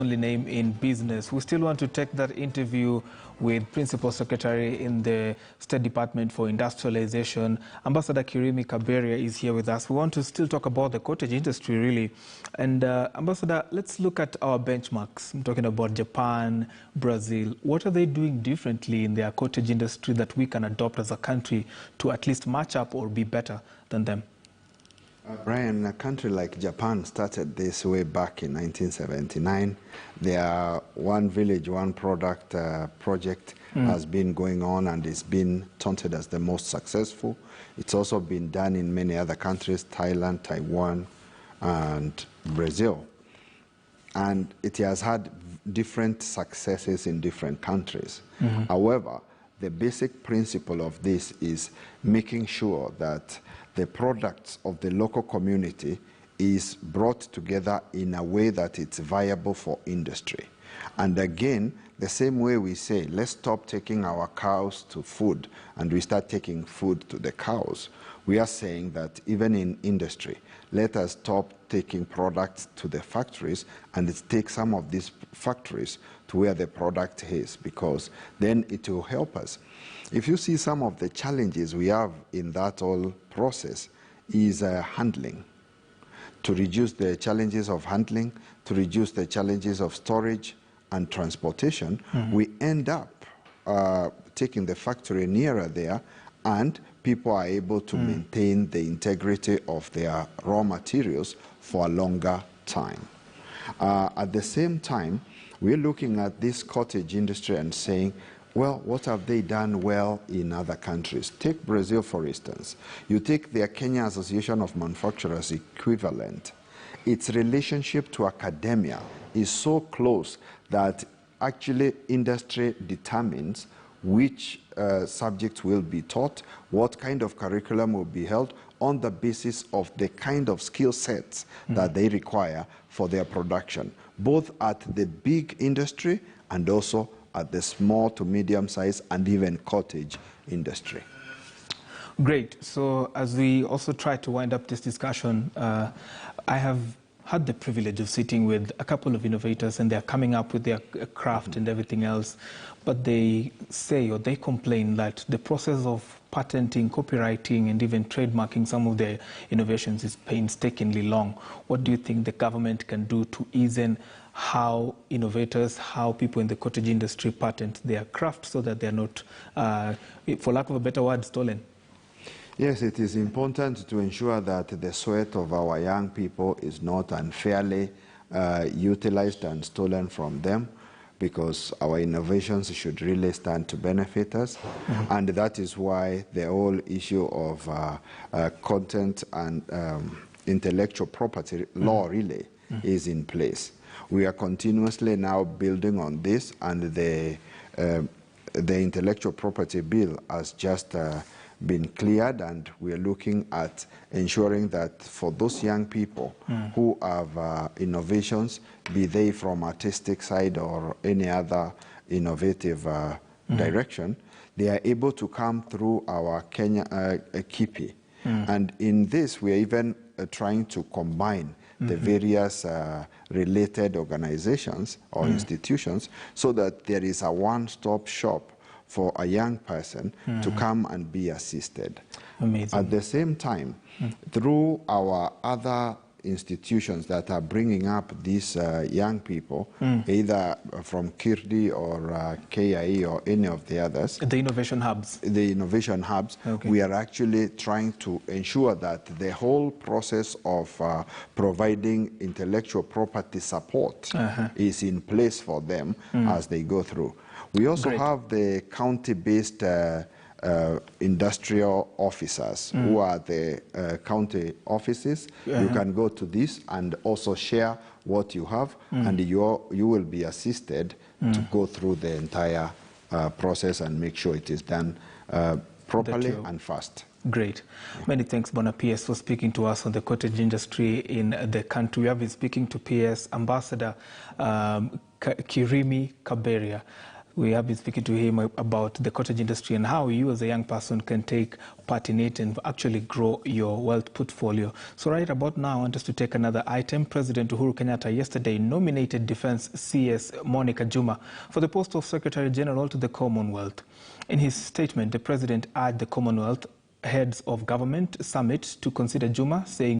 only name in business. We still want to take that interview with Principal Secretary in the State Department for Industrialization. Ambassador Kirimi Kaberia is here with us. We want to still talk about the cottage industry, really. And Ambassador, let's look at our benchmarks. I'm talking about Japan, Brazil. What are they doing differently in their cottage industry that we can adopt as a country to at least match up or be better than them? Brian, a country like Japan started this way back in 1979. Their One Village, One Product project has been going on and it's been touted as the most successful. It's also been done in many other countries, Thailand, Taiwan, and Brazil. And it has had different successes in different countries. However, the basic principle of this is making sure that the products of the local community is brought together in a way that it's viable for industry. And again, the same way we say, let's stop taking our cows to food and we start taking food to the cows. We are saying that even in industry, let us stop taking products to the factories and let's take some of these factories to where the product is, because then it will help us. If you see some of the challenges we have in that whole process is handling. To reduce the challenges of handling, to reduce the challenges of storage and transportation, we end up taking the factory nearer there, and people are able to maintain the integrity of their raw materials for a longer time. At the same time, we're looking at this cottage industry and saying, well, what have they done well in other countries? Take Brazil, for instance. You take the Kenya Association of Manufacturers equivalent. Its relationship to academia is so close that actually industry determines which subjects will be taught, what kind of curriculum will be held on the basis of the kind of skill sets that they require for their production, both at the big industry and also at the small to medium size and even cottage industry. Great. So as we also try to wind up this discussion, I have had the privilege of sitting with a couple of innovators, and they're coming up with their craft and everything else, but they say, or they complain, that the process of patenting, copywriting, and even trademarking some of their innovations is painstakingly long. What do you think the government can do to ease in how innovators, how people in the cottage industry patent their craft so that they're not, for lack of a better word, stolen? Yes, it is important to ensure that the sweat of our young people is not unfairly utilized and stolen from them, because our innovations should really stand to benefit us. And that is why the whole issue of content and intellectual property law really is in place. We are continuously now building on this, and the intellectual property bill has just been cleared, and we are looking at ensuring that for those young people who have innovations, be they from artistic side or any other innovative direction, they are able to come through our Kenya KIPI. And in this, we are even trying to combine the various related organizations or institutions so that there is a one-stop shop for a young person to come and be assisted. Amazing. At the same time, through our other institutions that are bringing up these young people, either from KIRDI or KIE or any of the others. The innovation hubs. The innovation hubs, we are actually trying to ensure that the whole process of providing intellectual property support is in place for them as they go through. We also have the county-based industrial officers who are the county offices. You can go to this and also share what you have, and you will be assisted to go through the entire process and make sure it is done properly and fast. Great. Many thanks, Bona PS, for speaking to us on the cottage industry in the country. We have been speaking to PS Ambassador Kirimi Kaberia. We have been speaking to him about the cottage industry and how you as a young person can take part in it and actually grow your wealth portfolio. So right about now, I want us to take another item. President Uhuru Kenyatta yesterday nominated Defense CS Monica Juma for the post of Secretary General to the Commonwealth. In his statement, the president urged the Commonwealth heads of government summit to consider Juma, saying